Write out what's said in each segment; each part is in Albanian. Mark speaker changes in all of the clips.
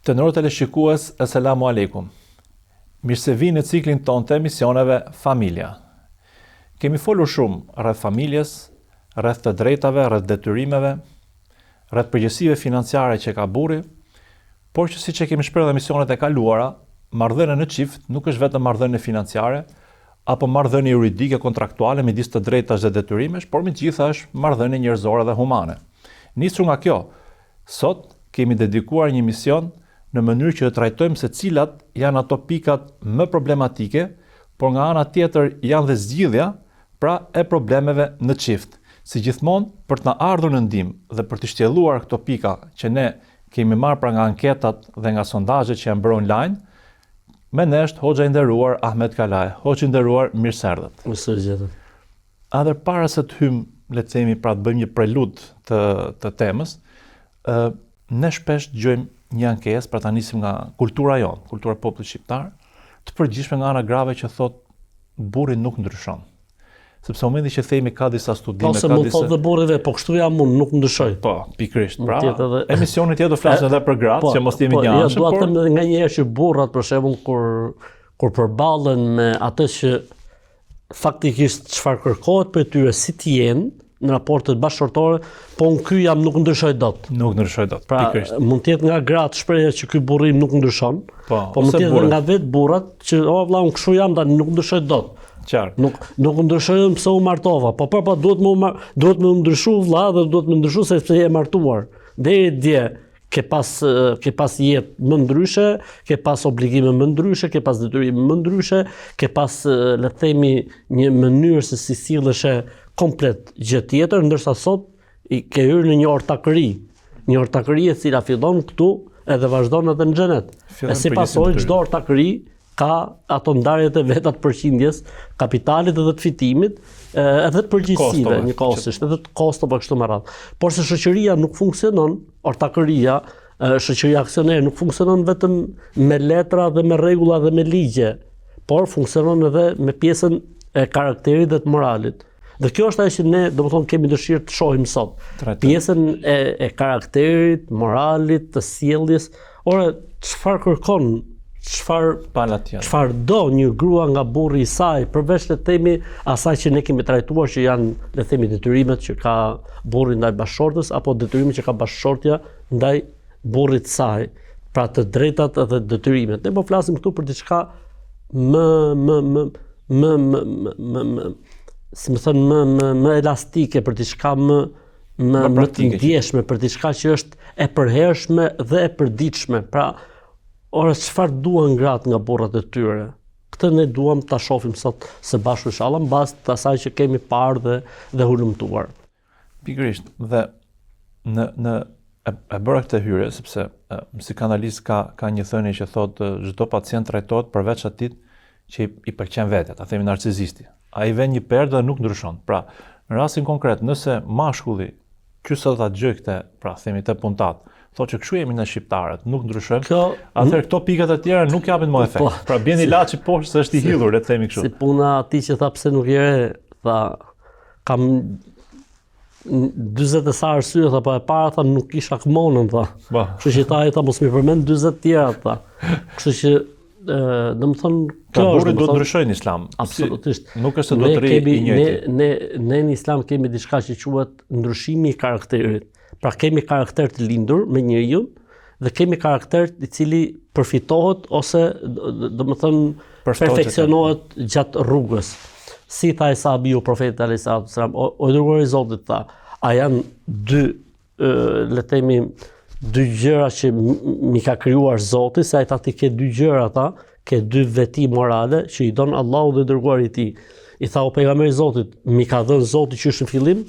Speaker 1: Të nërë teleshikues, Asalamu Alaikum. Mirë se vi në ciklin tonë të emisioneve Familja. Kemi folur shumë rreth familjes, rreth të drejtave, rreth detyrimeve, rreth përgjegjësive financiare që ka burri, por që siç e kemi shprehur në emisionet e kaluara, marrëdhënia në çift nuk është vetëm marrëdhënie financiare apo marrëdhënie juridike kontraktuale midis të drejtash dhe detyrimesh, por megjithatë është marrëdhënie njerëzore dhe humane. Nisur nga kjo, sot kemi dedikuar një emision në mënyrë që të trajtojmë se cilat janë ato pikat më problematike, por nga ana tjetër janë dhe zgjidhja pra e problemeve në çift. Si gjithmonë, për të na ardhur në ndihmë dhe për të shtjelluar këto pika që ne kemi marrë pra nga anketat dhe nga sondazhet që janë bërë online, me ne është Hoxha i nderuar Ahmet Kalaj. Hoxha i nderuar, mirë se erdhët.
Speaker 2: Mirë se gjetëm.
Speaker 1: Adher para se të hymë, le të themi, pra të bëjmë një prelud të temës, ne shpesh dëgjojmë një ankesë, pra ta nisim nga kultura jonë, kultura e popullit shqiptar, të përgjithshme nga ana grave që thot burri nuk ndryshon. Sepse në momentin që themi ka disa studime,
Speaker 2: ka disa... mund thotë dhe burrive, po kështu jam unë, nuk ndryshoj.
Speaker 1: Po, pikërisht. Pra, emisionet tjetër do flasin edhe për gratë, që mos jemi gjashtë.
Speaker 2: Po, ja, dua të nga njëherë që burrat për shembull kur përballen me atë që faktikisht çfarë kërkohet për tyre si të jenë në raportet bashkëtorë, po unë ky jam nuk ndryshoj dot.
Speaker 1: Nuk ndryshoj dot, pikërisht.
Speaker 2: Pra, mund të jetë nga gratë shprehja që ky burrim nuk ndryshon, po mund të jetë nga vetë burrat që vëlla unë kështu jam tani nuk ndryshoj dot.
Speaker 1: Qartë.
Speaker 2: Nuk ndryshojmë pse u martova, po duhet më ndryshu vëlla dhe duhet më ndryshu sepse je martuar. Deri dje ke pas jetë më ndryshe, ke pas obligime më ndryshe, ke pas detyrime më ndryshe, ke pas le të themi një mënyrë se si sillesh komplet gjë tjetër, ndërsa sot ke hyrë në një ortakëri e cila fillon këtu edhe vazhdon edhe në xhenet. E si pasojë çdo ortakëri ka ato ndarjet e veta të përqindjes, kapitalit edhe të fitimit, edhe të përgjegjësive, njëkohësisht, edhe të kostove kështu me radhë. Por se shoqëria nuk funksionon, ortakëria, shoqëria aksionere nuk funksionon vetëm me letra dhe me rregulla dhe me ligje, por funksionon edhe me pjesën e karakterit dhe të moralit. Dhe kjo është ajo që ne, domethënë, kemi dëshirë të shohim sot. Pjesën e karakterit, moralit, të sjelljes. Ora, çfarë kërkon, çfarë do një grua nga burri i saj, përveç le të themi asaj që ne kemi trajtuar që janë le të themi detyrimet që ka burri ndaj bashkëshortës apo detyrimet që ka bashkëshortja ndaj burrit të saj, pra të drejtat edhe detyrimet. Ne po flasim këtu për diçka si më thënë, më elastike, për diçka më të ndjeshme, për diçka që është e përhershme dhe e përditshme. Pra, ora çfarë duan gratë nga burrat e tyre? Këtë ne duam ta shohim sot së bashku inshallah mbas të asaj që kemi parë dhe hulumtuar.
Speaker 1: Pikërisht, dhe e bëra këtë hyrje sepse psikanalist ka një thënie që thotë çdo pacient trajtohet përveç atij që i pëlqen vetë, ta themi narcizisti. Ai vjen një perdë dhe nuk ndryshon. Pra, në rastin konkret, nëse mashkulli që sot ta dëgjoj këtë, pra themi të puntat, thotë që kështu jemi ne shqiptarët, nuk ndryshojmë. Atëherë këto pikat e tjera nuk japin më efekt. Pra bjen ilaçi poshtë se është i hidhur, le të themi kështu.
Speaker 2: Si puna atij që tha pse nuk je re, tha kam 40 e sa arsye, tha, po e para tha nuk kisha kmonën, tha. Kështu që tha mos më përmend 40 tjera, tha. Kështu që domethënë
Speaker 1: kjo burri do të ndryshojë në Islam.
Speaker 2: Absolutisht.
Speaker 1: Nuk është se do të rrijë i njëjti.
Speaker 2: Ne në Islam kemi diçka që quhet ndryshimi i karakterit. Pra kemi karakter të lindur me njeriu dhe kemi karakter i cili përfitohet ose domethënë perfeksionohet gjatë rrugës. Si tha Sahabiu profetit alayhis salam, o dërguari i Zotit, tha, a janë le të themi dy gjëra që mi ka krijuar Zoti, se ai tha ti ke dy gjëra, tha, ke dy veti morale që i don Allahu dhe dërguari i tij. I tha o pejgamberi i Zotit, mi ka dhënë Zoti që është në fillim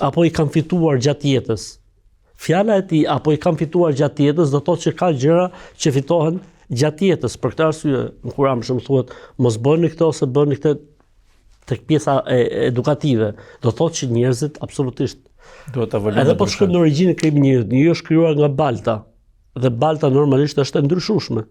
Speaker 2: apo i kam fituar gjatë jetës? Fjala e tij apo i kam fituar gjatë jetës do thotë që ka gjëra që fitohen gjatë jetës. Për këtë arsye në Kur'an më shumë thuhet mos bëni këtë ose bëni këtë tek pjesa edukative. Do thotë që njerëzit absolutisht
Speaker 1: duhet ta vëlojnë.
Speaker 2: Edhe po shkojmë në origjinë kemi njeriu është krijuar nga balta. Dhe balta normalisht është e ndryshueshme.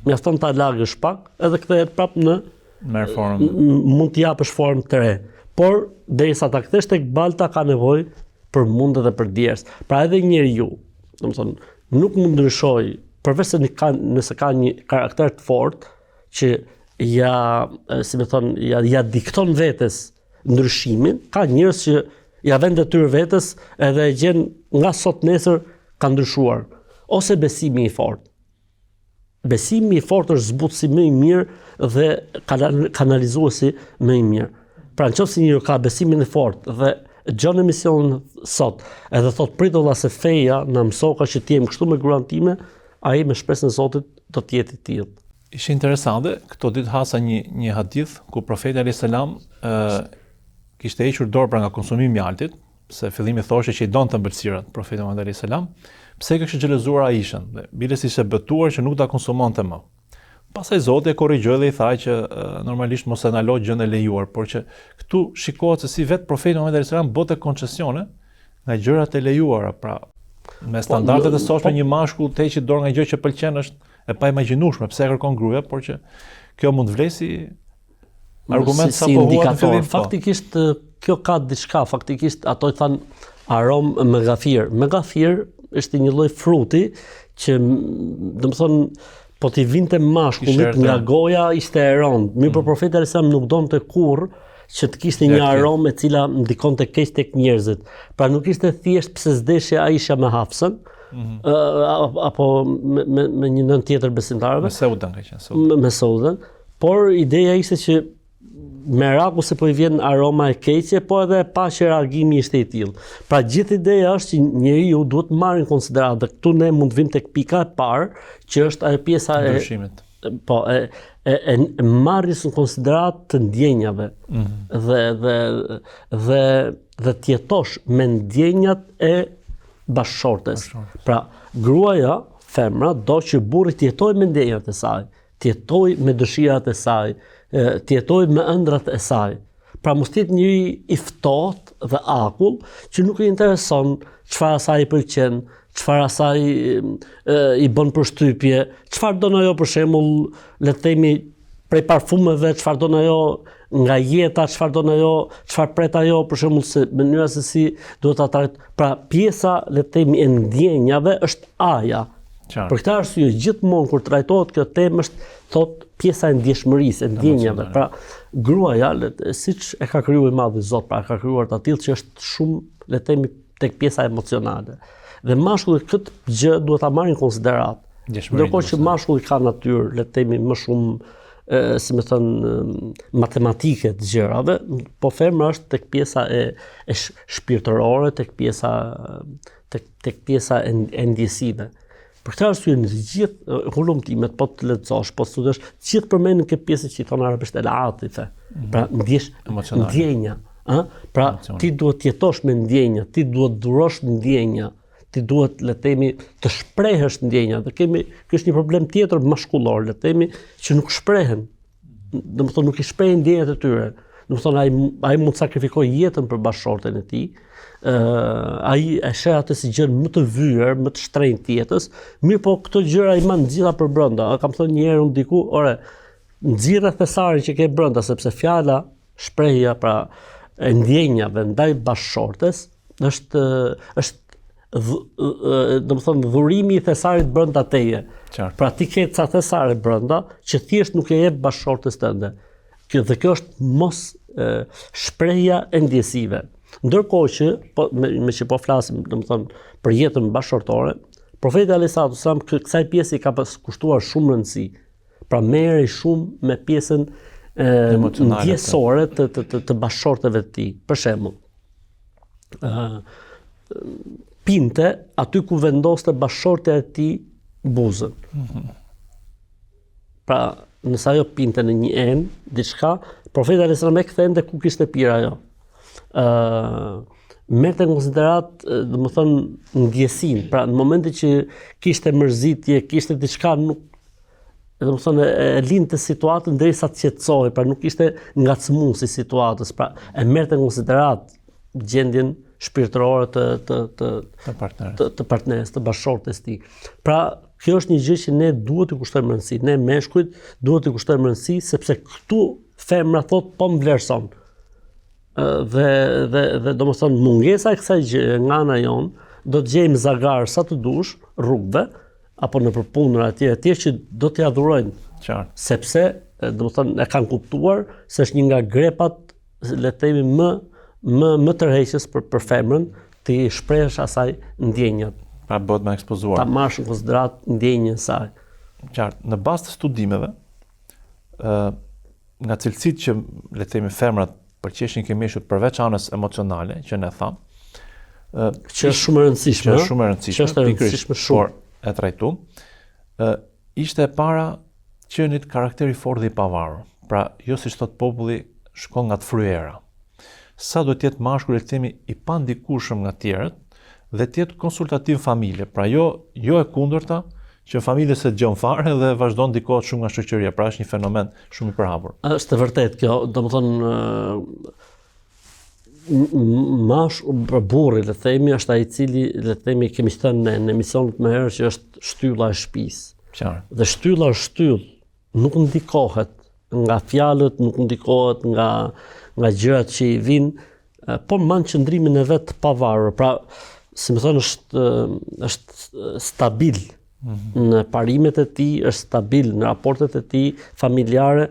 Speaker 2: Mjafton ta lagësh pak edhe kthehet prapë në
Speaker 1: formë.
Speaker 2: Mund të japësh formë të re. Por derisa ta kthesh tek balta ka nevojë për mundet dhe për djerës. Pra edhe njeriu, domethënë, nuk mund ndryshoj përveç se nëse ka një karakter të fortë që ja dikton vetes ndryshimin, ka njerëz që ja vën detyrë vetes edhe e gjen nga sot nesër ka ndryshuar. Ose besimi i fortë. Besimi i fortë është zbutësi më i mirë dhe kanalizuesi më i mirë. Pra nëse njëri ka besimin e fortë dhe gjon emisionin sot, edhe thot prit valla se feja na mësoka që të jem kështu me gruan time, ai me shpresën e Zotit do të jetë i tillë.
Speaker 1: Ishte interesante, këto ditë hasa një hadith ku profeti alayhis salam kishte hequr dorë pra nga konsumimi i altit, se fillimi thoshe që i donte ëmbëlsirat profeti Muhammed alayhis salam, pse kishte xhelozuar Aishën dhe biles ishte betuar që nuk ta konsumonte më. Pastaj Zoti e korrigjoi dhe i tha që normalisht mos e ndalo gjën e lejuar, por që këtu shikohet se si vetë profeti Muhammed alayhis salam bote koncesione nga gjërat e lejuara, pra me standardet e sotshme një mashkull të heqë dorë nga gjë që pëlqen është e pa imagjinueshme, pse e kërkon gruaja, por që kjo mund vlesi argument
Speaker 2: si indikator. Faktikisht kjo ka diçka, faktikisht ato i than aromë megafir. Megafir është një lloj fruti që domethënë po t'i vinte mashkullit nga goja ishte e rëndë. Mirë, por profeti alayhis salam nuk donte kurrë që të kishte një aromë e cila ndikonte keq tek njerëzit. Pra nuk ishte thjesht pse s'deshje Aisha me Hafsën, apo me një nën tjetër besimtarëve. Me Saudën, por ideja ishte që meraku se po i vjen aroma e keqe, po edhe pa që reagimi ishte i tillë. Pra gjithë ideja është që njeriu duhet marrë në konsiderat, dhe këtu ne mund vim tek pika e parë, që është ajo pjesa e
Speaker 1: ndryshimit.
Speaker 2: Po, e marrjes në konsiderat të ndjenjave dhe t'jetosh me ndjenjat e bashkëshortes. Pra, gruaja, femra, do që burri t'jetoj me ndjenjat e saj, t'jetoj me dëshirat e saj, t'jetoj me ëndrat e saj. Pra, mos t'jetë njëri i ftohtë dhe akull, që nuk i intereson çfarë asaj i pëlqen, çfarë asaj i bën përshtypje, çfarë don ajo për shembull, le të themi prej parfumeve, çfarë don ajo nga jeta, çfarë don ajo, çfarë pret ajo për shembull se mënyra se si duhet ta trajtojë. Pra pjesa le të themi e ndjenjave është aja. Për këtë arsye gjithmonë kur trajtohet kjo temë është thot pjesa e ndjeshmërisë, e ndjenjave. Pra gruaja, siç e ka krijuar i Madhi Zot, pra ka krijuar ta tillë që është shumë le të themi tek pjesa emocionale. Dhe mashkulli këtë gjë duhet ta marrë në konsiderat. Ndërkohë që mashkulli ka natyrë, le të themi më shumë, si më thon, matematike të gjërave, po femra është tek pjesa e shpirtërore, tek pjesa e ndjesive. Për këtë arsye në gjithë hulumtimet, po të lexosh, po studosh, gjithë përmendin këtë pjesë që i thon arabisht el-atife. Pra ndjenja, Pra ti duhet të jetosh me ndjenja, ti duhet durosh ndjenja, ti duhet le të themi të shprehësh ndjenja. Dhe ky është një problem tjetër mashkullor, le të themi, që nuk shprehen. Domethënë nuk i shprehen ndjenjat e tyre. Domethënë ai mund të sakrifikojë jetën për bashkëshorten e tij. Ai e sheh atë si gjën më të vyer, më të shtrenjtë të jetës. Mirë, po këto gjëra i man gjitha për brenda. Kam thënë një herë unë diku, ore, nxirre thesarin që ke brenda, sepse fjala, shprehja, pra e ndjenjave ndaj bashkëshortes është domethënë dhurimi i thesarit brenda teje. Pra ti ke ca thesare brenda që thjesht nuk e jep bashkëshortes tënde. Kjo është mos shprehja e ndjesive. Ndërkohë që me që po flasim domethënë për jetën bashkëshortore, profeti alayhi salam kësaj pjese i ka kushtuar shumë rëndësi. Pra merrej shumë me pjesën ndjesore të bashkëshorteve të tij. Për shembull, pinte aty ku vendoste bashkëshortja e tij buzën. Pra, nëse ajo pinte në një enë, diçka, profeti alayhis salam e kthente ku kishte pirë ajo. Merrte në konsiderat, domethënë ndjesinë. Pra, në momentin që kishte mërzitje, kishte diçka, nuk domethënë e linte situatën derisa të qetësohej, pra nuk ishte ngacmuesi situatës, pra e merrte në konsiderat gjendjen shpirtërore të partneres, të bashkëshortes tij. Pra, kjo është një gjë që ne duhet të kushtojmë rëndësi, ne meshkujt duhet të kushtojmë rëndësi, sepse këtu femra thot po më vlerëson. Dhe domethënë mungesa e kësaj gjë nga ana jon do të gjejmë zagar sa të dush rrugëve, apo në përpunër atje që do t'ia dhurojnë.
Speaker 1: Qartë.
Speaker 2: Sepse, domethënë e kanë kuptuar se është një nga grepat, le të themi më tërheqës për femrën, ti shprehësh asaj ndjenjat.
Speaker 1: Pra bëhet më ekspozuar.
Speaker 2: Ta marrësh në konsiderat ndjenjën e saj.
Speaker 1: Qartë. Në bazë të studimeve, nga cilësitë që le të themi femrat përqeshin këmishut përveç anës emocionale, që ne tham,
Speaker 2: që është shumë e rëndësishme.
Speaker 1: Që është shumë e rëndësishme,
Speaker 2: që është e rëndësishme shumë.
Speaker 1: Por e trajtuam, ishte e para qenit karakteri fort dhe i pavarur. Pra, jo siç thot populli, shkon nga të fryera. Sa do të jetë mashkull le të themi i pandikueshëm nga tjerët dhe të jetë konsultativ familje. Pra, jo e kundërta, që familje se dëgjon fare dhe vazhdon ndikohet shumë nga shoqëria. Pra është një fenomen shumë i përhapur.
Speaker 2: Është e vërtetë kjo, domethënë burri, le të themi, është ai i cili, le të themi, kemi thënë në emisionet më herë që është shtylla e shtëpisë.
Speaker 1: Qartë.
Speaker 2: Dhe shtylla është shtyllë, nuk ndikohet nga fjalët, nuk ndikohet nga gjërat që i vinë, por mban qëndrimin e vet të pavarur. Pra, si më thonë, është stabil. Në parimet e tij, është stabil në raportet e tij familjare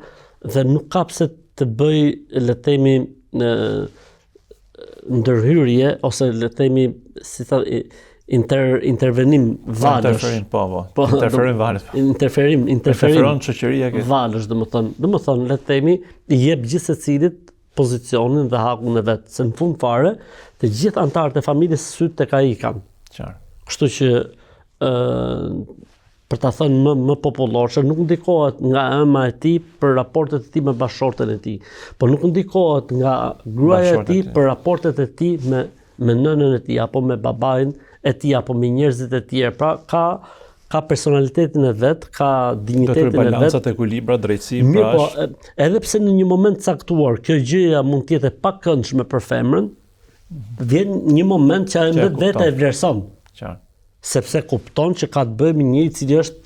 Speaker 2: dhe nuk ka pse të bëj, le të themi, ndërhyrje ose le të themi intervenim valësh. Interferim
Speaker 1: shoqëria
Speaker 2: valësh, domethënë le të themi, i jep gjithë secilit pozicionin dhe hakun e vet, se në fund fare të gjithë anëtarët e familjes sytë tek ai kanë.
Speaker 1: Qartë.
Speaker 2: Kështu që për ta thënë më popullore, nuk ndikohet nga ëma e tij për raportet e tij me bashkëshorten e tij, por nuk ndikohet nga gruaja e tij për raportet e tij me nënën e tij apo me babain e tij apo me njerëzit e tjerë. Pra ka personalitetin e vet, ka dinjitetin e vet.
Speaker 1: Balancat, ekuilibra, drejtësi,
Speaker 2: mirë, po, edhe pse në një moment caktuar kjo gjëja mund të jetë e pakëndshme për femrën, vjen një moment që ajo vetë e vlerëson.
Speaker 1: Qartë.
Speaker 2: Sepse kupton që ka të bëjë me një i cili është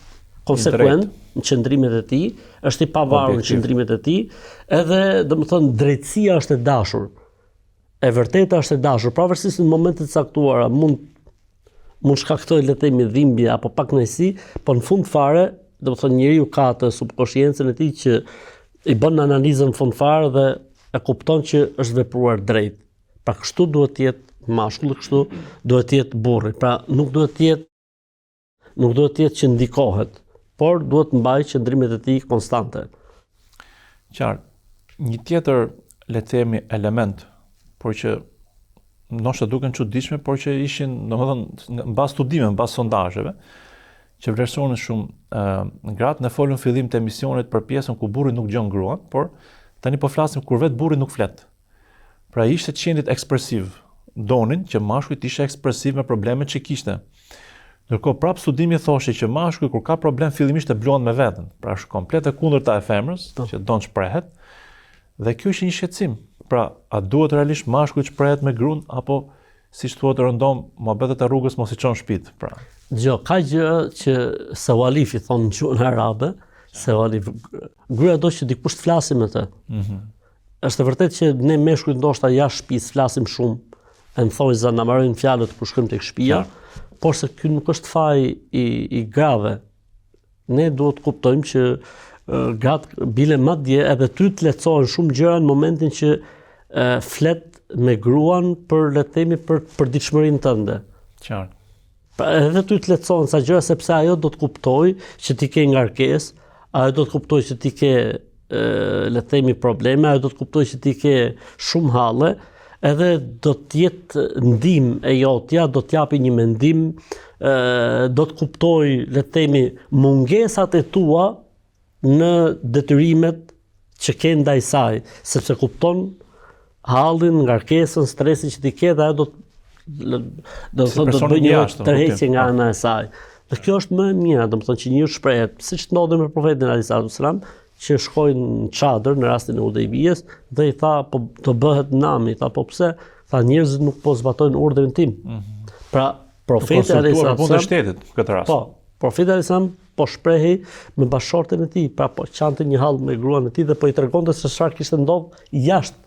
Speaker 2: konsekuent në qëndrimet e tij, është i pavarur në qëndrimet e tij, edhe domethënë drejtësia është e dashur. E vërteta është e dashur, pavarësisht në momente të caktuara mund shkaktoj le të themi dhimbje apo pakënaqësi, por në fund fare, domethënë njeriu ka atë subkonsciencën e tij që i bën analizën në fund fare dhe e kupton që është vepruar drejt. Pra kështu duhet të jetë mashkulli, kështu duhet të jetë burri. Pra nuk duhet të jetë që ndikohet, por duhet të mbajë qëndrimet e tij konstante.
Speaker 1: Qartë. Një tjetër le të themi element, por që ndoshta duken çuditshme, por që ishin, domethënë, mbas studimeve, mbas sondazheve, që vlerësohen shumë gratë. Ne folëm fillim të emisionit për pjesën ku burri nuk dëgjon gruan, por tani po flasim kur vetë burri nuk flet. Pra ishte qendit ekspresiv. Donin që mashkujt ishte ekspresiv me problemet që kishte. Ndërkohë prap studimi thoshte që mashkuj kur ka problem fillimisht e bluan me veten. Pra është komplet e kundërta e femrës, që don shprehet. Dhe kjo është një shqetësim. Pra, a duhet realisht mashkuj të shprehet me gruan apo siç thuhet rëndom, mohabetet e rrugës mos i çon shtëpit, pra.
Speaker 2: Ka gjë që sewalif i thonë në gjuhën arabe, sewalif. Gruaja do që dikush të flasë me të. Është e vërtetë që ne meshkujt ndoshta jashtë shtëpisë flasim shumë, e më thojë na marrin fjalët kur shkojmë tek shtëpia, por se ky nuk është faj i grave. Ne duhet të kuptojmë që gratë bile madje edhe ty të lehtësohen shumë gjëra në momentin që flet me gruan për le të themi për përditshmërinë tënde.
Speaker 1: Qartë.
Speaker 2: Pra edhe ty të lehtësohen sa gjëra sepse ajo do të kuptojë që ti ke ngarkesë, ajo do të kuptojë që ti ke le të themi probleme, ajo do të kuptojë që ti ke shumë halle, edhe do të jetë ndihmë e jotja, do të japi një mendim, do të kuptojë le të themi mungesat e tua në detyrimet që ke ndaj saj, sepse kupton hallin, ngarkesën, stresin që ti ke dhe ajo do të bëjë një tërheqje nga ana e saj. Dhe kjo është më e mira, domethënë që njeriu shprehet, siç ndodhi me profetin alayhis salam, që shkojnë në çadër në rastin e Hudejbijës dhe i tha po do bëhet nami, tha po pse? Tha njerëzit nuk po zbatojnë urdhrin tim. Pra profeti alayhis salam
Speaker 1: këtë rast.
Speaker 2: Po, profeti alayhis salam po shprehi me bashkëshorten e tij, pra po qante një hall me gruan e tij dhe po i tregonte se çfarë kishte ndodhur jashtë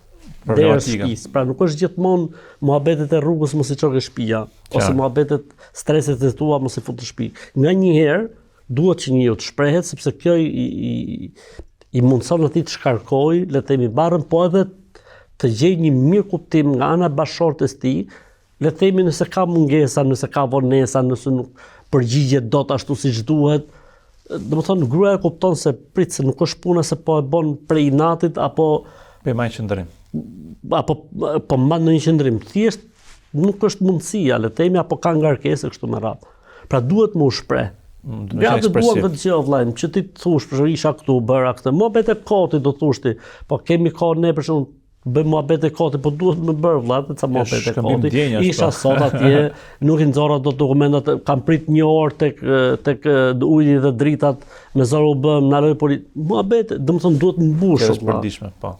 Speaker 2: deri shtëpisë. Pra nuk është gjithmonë muhabetet e rrugës mos i çoke shtëpia, ose muhabetet streset e tua mos i fut në shtëpi. Nganjëherë duhet që njeriu të shprehet sepse kjo i mundson atij të shkarkojë, le të themi barrën, po edhe të gjejë një mirë kuptim nga ana bashkëshortes tij, le të themi nëse ka mungesa, nëse ka vonesa, nëse nuk përgjigjet dot ashtu siç duhet. Domethënë gruaja kupton se prit se nuk është puna se po e bën prej inatit apo
Speaker 1: Bëjmë qëndrim.
Speaker 2: Apo po mban në një qëndrim. Thjesht nuk është mundësia, le të themi, apo ka ngarkesë kështu me radhë. Pra duhet më u shpreh. Gratë duan këtë gjë vllajm, që ti të thush për isha këtu, bëra këtë. Muhabet e kotit do thoshti, po kemi kohë ne për shembull bëjmë muhabet e kotit, po duhet më bërë vëllai, ca muhabet e kotit. Isha sot atje, nuk i nxorra dot dokumentat, kam prit një orë tek uji dhe dritat, me zor u bëm, na loj muhabet, domethënë duhet mbushur.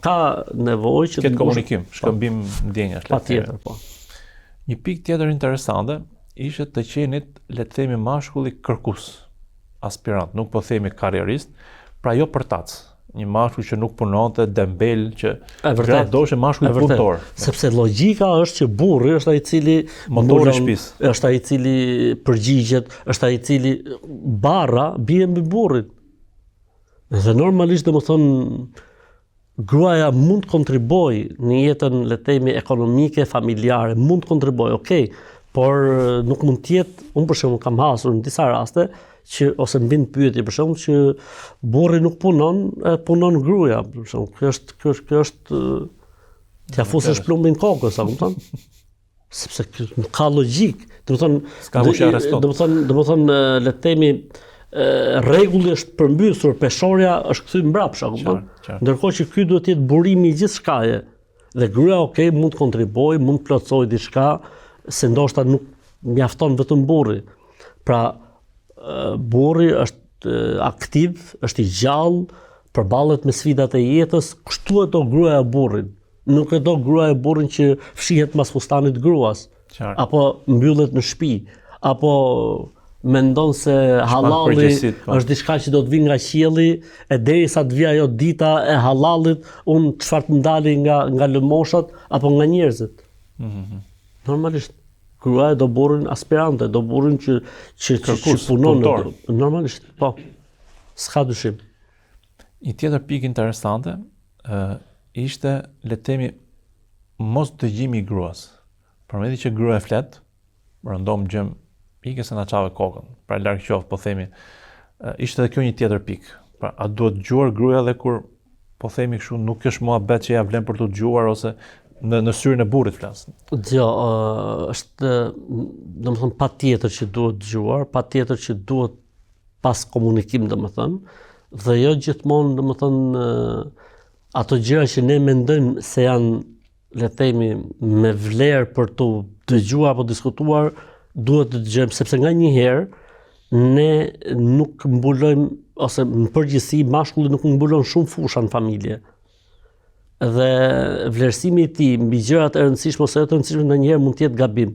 Speaker 2: Ka nevojë që
Speaker 1: të komunikim, shkëmbim ndjenjash.
Speaker 2: Patjetër, po.
Speaker 1: Një pikë tjetër interesante ishte të qenit, le të themi, mashkulli kërkues, aspirant, nuk po themi karrierist, pra jo përtac. Një mashkull që nuk punonte, dembel, që gratë doshe mashkull punëtor.
Speaker 2: Sepse logjika është që burri është ai i cili
Speaker 1: motori i shtëpisë,
Speaker 2: është ai i cili përgjigjet, është ai i cili barra bie mbi burrin. Dhe normalisht domethënë gruaja mund të kontribuojë në jetën, le të themi, ekonomike, familjare, mund të kontribuojë, okay, por nuk mund të jetë, unë për shembull kam hasur në disa raste që ose më vjen pyetje për shembull që burri nuk punon, punon gruaja, për shembull. Kjo është t'ia fusësh plumbin kokës, a kupton? Sepse nuk ka logjik. Domethënë le të themi rregulli është përmbysur, peshorja është kthy mbrapsht, a kupton? Ndërkohë që ky duhet të jetë burimi i gjithçkaje. Dhe gruaja, okay, mund të kontribuojë, mund të plotësojë diçka, se ndoshta nuk mjafton vetëm burri. Pra burri është aktiv, është i gjallë, përballet me sfidat e jetës, kështu e do gruaja burrin. Nuk e do gruaja burrin që fshihet mas fustanit gruas, apo mbyllet në shtëpi, apo mendon se hallalli është diçka që do të vinë nga qielli, e derisa të vi ajo dita e hallallit, unë çfarë të ndali nga lëmoshat apo nga njerëzit. Normalisht gruaja do burrin aspirante, do burrin që punon, normalisht, po. S'ka dyshim.
Speaker 1: Një tjetër pikë interesante ishte, le të themi, mos dëgjimi i gruas. Përmendni që gruaja flet, rëndom gjëm, ike se na çave kokën. Pra larg qoftë, po themi, ishte edhe kjo një tjetër pikë. Pra a duhet dëgjuar gruaja edhe kur po themi kështu nuk është muhabet që ja vlen për të dëgjuar ose në syrin e burrit flas.
Speaker 2: Jo, është domethënë patjetër që duhet dëgjuar, patjetër që duhet pas komunikim domethënë, dhe jo gjithmonë domethënë ato gjëra që ne mendojmë se janë, le të themi, me vlerë për të dëgjuar apo diskutuar, duhet të dëgjojmë, sepse nganjëherë ne nuk mbulojmë, ose në përgjithësi mashkulli nuk mbulon shumë fusha në familje. Dhe vlerësimi i tij mbi gjërat e rëndësishme ose jo të rëndësishme ndonjëherë mund të jetë gabim.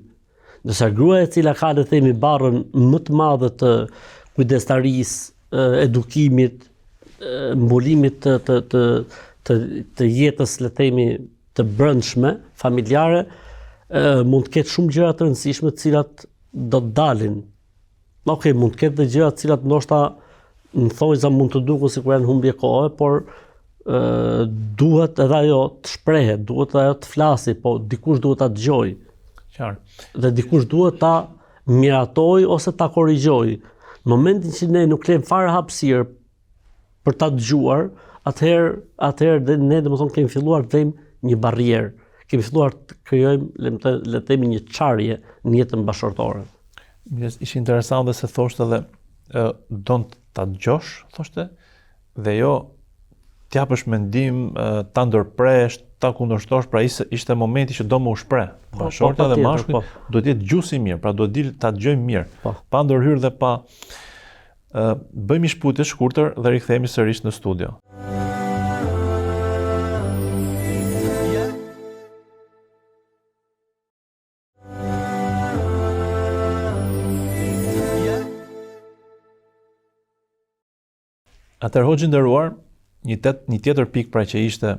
Speaker 2: Ndërsa gruaja e cila ka, le të themi, barrën më të madhe të kujdestarisë, edukimit, mbulimit të jetës, le të themi, të brendshme, familjare, mund të ketë shumë gjëra të rëndësishme të cilat do të dalin. Okej, mund të ketë dhe gjëra të cilat ndoshta në thojza mund të duken sikur janë humbje kohe, por duhet edhe ajo të shprehet, duhet ajo të flasi, po dikush duhet ta dëgjojë.
Speaker 1: Qartë.
Speaker 2: Dhe dikush duhet ta miratojë ose ta korrigjojë. Në momentin që ne nuk lejmë fare hapësirë për ta dëgjuar, atëherë ne domethënë kemi filluar të vëmë një barrierë. Kemi filluar të krijojmë, le të themi, një çarje në jetën bashkëtorë.
Speaker 1: Ishte interesante se thoshte edhe don ta dëgjosh, thoshte, dhe jo t'japësh mendim, ta ndërpresh, ta kundërshtosh, pra ishte momenti që do më u shpreh. Bashkëshorta dhe mashkulli do të jetë gjusi mirë, pra do të dilë ta dëgjojmë mirë, pa ndërhyrë dhe pa bëjmë një shputje shkurtër dhe rikthehemi sërish në studio. Atëherë hoxhë nderuar, një tjetër pikë pra që ishte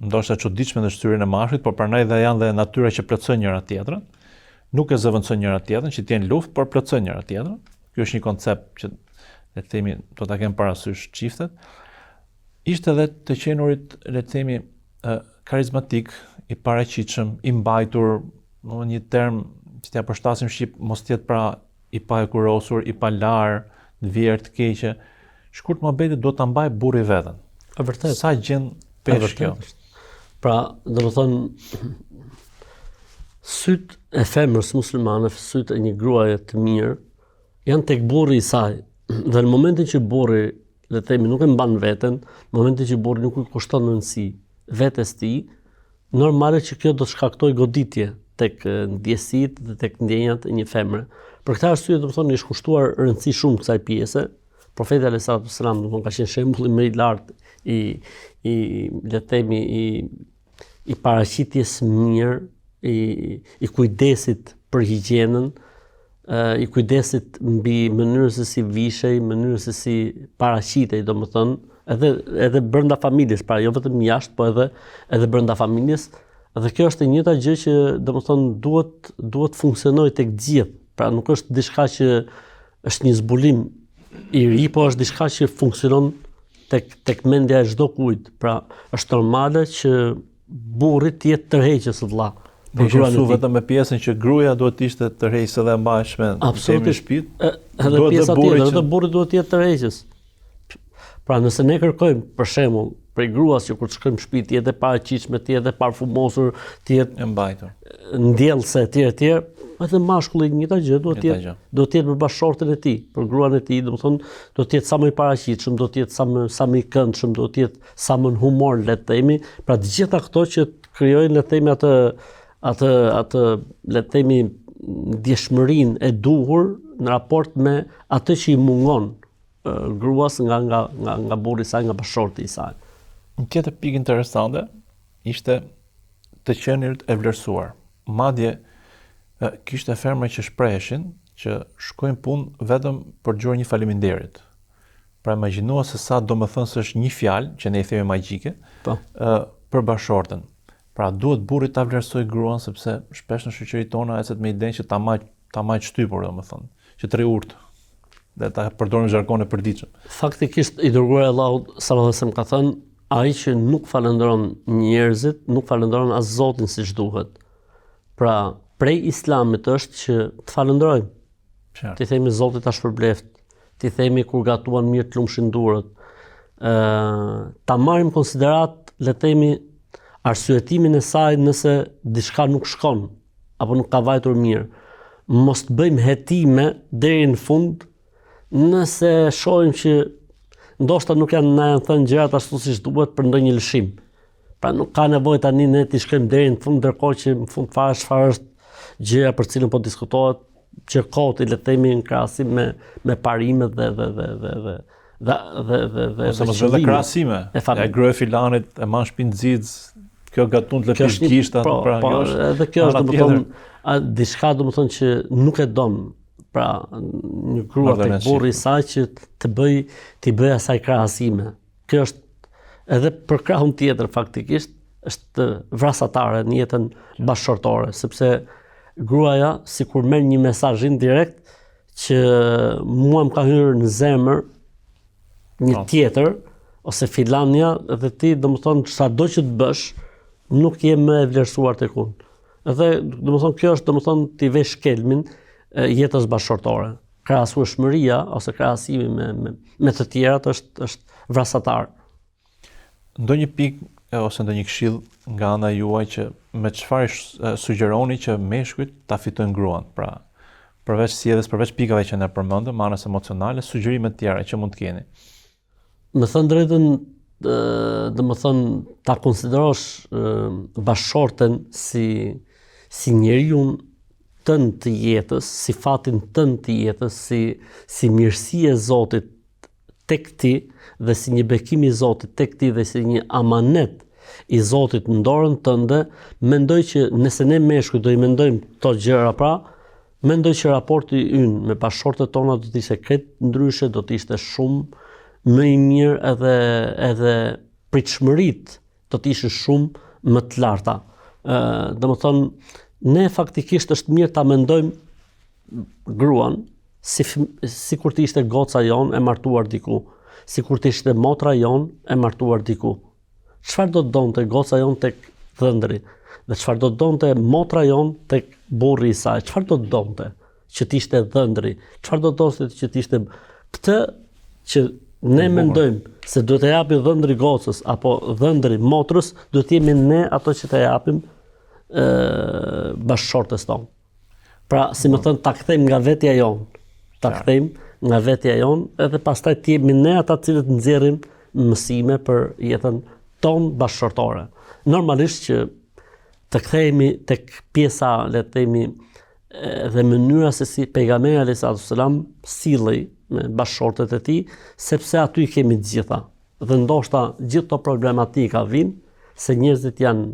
Speaker 1: ndoshta çuditshme në shtyrën e mashkullit, por prandaj dhe janë dhe natyra që plotësojnë njëra tjetrën. Nuk e zëvendësojnë njëra tjetrën, që të jenë luftë, por plotësojnë njëra tjetrën. Ky është një koncept që le të themi do ta kemë parasysh çiftet. Ishte edhe të qenurit, le të themi, karizmatik, i paraqitshëm, i mbajtur, në një term që t'ja përshtasim shqip, mos tjetë pra i pa e kurosur, i pa lar, të vjerë, të keqe. Shkurt mohabetit do ta mbaj burri veten.
Speaker 2: E vërtet.
Speaker 1: Sa gjën pesh kjo.
Speaker 2: Pra, domethënë syt e femrës muslimane, syt e një gruaje të mirë, janë tek burri i saj. Dhe në momentin që burri, le të themi, nuk e mban veten, në momentin që burri nuk i kushton rëndësi vetes tij, normale që kjo do të shkaktoj goditje tek ndjesitë dhe tek ndjenjat e një femre. Për këtë arsye, domethënë, është kushtuar rëndësi shumë kësaj pjese. Profeti alayhis salam domethënë ka qenë shembulli më i lartë le të themi i paraqitjes mirë, i kujdesit për higjienën, i kujdesit mbi mënyrën se si vishej, mënyrën se si paraqitej, domethënë, edhe brenda familjes, pra jo vetëm jashtë, po edhe brenda familjes. Dhe kjo është e njëjta gjë që domethënë duhet funksionojë tek gjithë. Pra nuk është diçka që është një zbulim i ri, po është diçka që funksionon tek mendja e çdo kujt. Pra është normale që burri të jetë tërheqës vëlla.
Speaker 1: Ne jemi vetëm me pjesën që gruaja duhet të ishte tërheqës edhe e mbajshme në shtëpi.
Speaker 2: Edhe pjesa tjetër, edhe burri duhet të jetë tërheqës. Pra nëse ne kërkojmë, për shembull, prej gruas që kur të shkojmë në shtëpi të jetë e paraqitshme, të jetë e parfumosur, të jetë
Speaker 1: e mbajtur,
Speaker 2: ndjellse etj, edhe mashkulli njëta gjë duhet të jetë për bashkëshorten e tij, për gruan e tij, domethënë do të jetë sa më i paraqitshëm, do të jetë sa më i këndshëm, do të jetë sa më në humor, le të themi. Pra të gjitha këto që krijojnë, le të themi, atë le të themi ndjeshmërinë e duhur në raport me atë që i mungon gruas nga burri i saj, nga bashkëshorti i saj.
Speaker 1: Një tjetër pikë interesante ishte të qenurit e vlerësuar. Madje kishte ferma që shpreheshin që shkojnë punë vetëm për gjurë një faleminderit. Pra imagjinoa se sa do më thënë se është një fjalë, që ne i themi magjike, për bashkëshorten. Pra duhet burri ta vlerësoj gruan, sepse shpesh në shoqëritë tona ecet me idenë që ta majt shtypur, domethënë, që të urtë. Dhe ta përdorim zhargon e përditshëm.
Speaker 2: Faktikisht i dërguari Allahut sallallahu alaihi wasallam ka thënë, ai që nuk falënderon njerëzit, nuk falënderon as Zotin siç duhet. Pra, prej Islamit është që të falënderojmë. Ti themi Zoti ta shpërbleft, ti themi kur gatuan mirë të lumshin durët. Ta marrim konsiderat, le të themi, arsyetimin e saj nëse diçka nuk shkon apo nuk ka vajtur mirë. Mos të bëjmë hetime deri në fund, nëse shohim që ndoshta nuk janë thënë gjërat ashtu siç duhet për ndonjë lëshim. Pra nuk ka nevojë tani ne të shkojmë deri në fund, ndërkohë që në fund fare çfarë është gjëja për cilën po diskutohet, që kohët le të themi në krahasim me parimet dhe
Speaker 1: ose mos vëllë krahasime. E grua e filanit e man shtëpinë xiz, kjo gatun të lëpish gishta, pra kjo është.
Speaker 2: Edhe kjo është domethënë diçka domethënë që nuk e don. Pra një grua tek burri i saj që t'i bëj asaj krahasime. Kjo është edhe për krahun tjetër faktikisht është vrasatare në jetën bashkëshortore, sepse gruaja sikur merr një mesazh indirekt që mua më ka hyrë në zemër një tjetër ose filania dhe ti domethënë sado që të bësh nuk je më e vlerësuar tek unë. Edhe domethënë kjo është domethënë ti vesh kelmin jetës bashkëshortore. Krahasueshmëria ose krahasimi me të tjerat është vrasatar.
Speaker 1: Ndonjë pikë ose ndonjë këshill nga ana juaj që me çfarë sugjeroni që meshkujt ta fitojnë gruan? Pra, përveç sjelljes, përveç pikave që ne përmendëm, anës emocionale, sugjerime të tjera që mund të keni.
Speaker 2: Me thënë drejtën, domethënë ta konsiderosh bashkëshorten si njeriu tënd të jetës, si fatin tënd të jetës, si mirësi e Zotit tek ti dhe si një bekim i Zotit tek ti dhe si një amanet i Zotit në dorën tënde, mendoj që nëse ne meshkujt do i mendojmë këto gjëra pra, mendoj që raporti ynë me bashkëshortet tona do të ishte krejt ndryshe, do të ishte shumë më i mirë edhe pritshmëritë do të ishin shumë më të larta. Domethënë, ne faktikisht është mirë ta mendojmë gruan si kur të ishte goca jonë e martuar diku, si kur të ishte motra jonë e martuar diku. Çfarë do të donte goca jonë tek dhëndri, dhe çfarë do të donte motra jonë tek burri i saj, çfarë do të donte që të ishte dhëndri, çfarë do të donte që të ishte këtë që ne mendojmë se duhet të japi dhëndri gocës apo dhëndri motrës, duhet të jemi ne ato që të japim bashkëshortes tonë. Pra, si më thënë, ta kthejmë nga vetja jonë, edhe pastaj të jemi ne ata cilët nxjerrim mësime për jetën tonë bashkëshortore. Normalisht që të kthehemi tek pjesa, le të themi, dhe mënyra se si pejgamberi alayhis salam sillej me bashkëshortet e tij, sepse aty kemi të gjitha. Dhe ndoshta gjithë këto problematika vijnë se njerëzit janë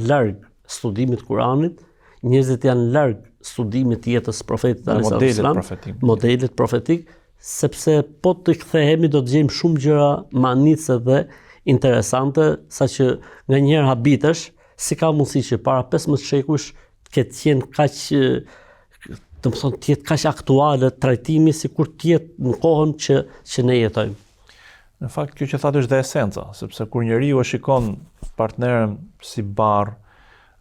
Speaker 2: larg studimit Kuranit, njerëzit janë larg studimit të jetës profetit alayhis salam, modelit profetik, sepse po të kthehemi do të gjejmë shumë gjëra manice dhe interesante, saqë nganjëherë habitesh, si ka mundësi që para 15 shekujsh të ketë qenë kaq, të më thonë, të jetë kaq aktuale trajtimi sikur të jetë në kohën që ne jetojmë.
Speaker 1: Në fakt, kjo që thatë është dhe esenca, sepse kur njeriu e shikon partneren si barr,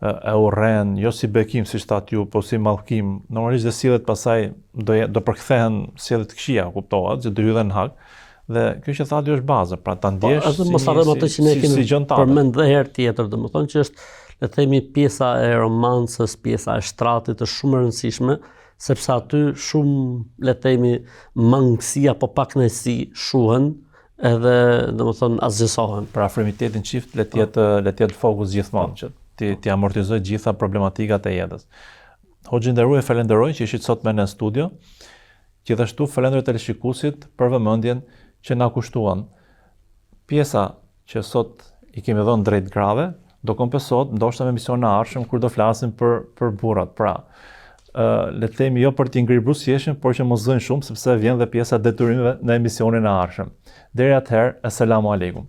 Speaker 1: e urren, jo si bekim si thatë ju, po si mallkim, normalisht dhe sjelljet pasaj do përkthehen sjelljet të këqija, kuptohet, që do hydhen hak. Dhe kjo që thatë është baza, pra ta ndjesh si gjën tane.
Speaker 2: Përmend dhe herë tjetër, domethënë që është, le të themi, pjesa e romancës, pjesa e shtratit është shumë e rëndësishme, sepse aty shumë, le të themi, mangësi apo pakënaqësi shuhen, edhe domethënë asgjësohen.
Speaker 1: Pra afrimitetin çift le të jetë fokus gjithmonë, që ti amortizoj gjitha problematikat e jetës. Hoxhë nderuar, falenderoj që ishit sot me në studio. Gjithashtu falenderoj teleshikuesit për vëmendjen që na kushtuan. Pjesa që sot i kemi dhënë drejt grave do kompensohet ndoshta me emisionin e ardhshëm kur do flasim për burrat. Pra, le të themi jo për t'i ngrirë buzëqeshën, por që mos zënë shumë sepse vjen dhe pjesa e detyrimeve në emisionin e ardhshëm. Deri atëherë, asalamu alaikum.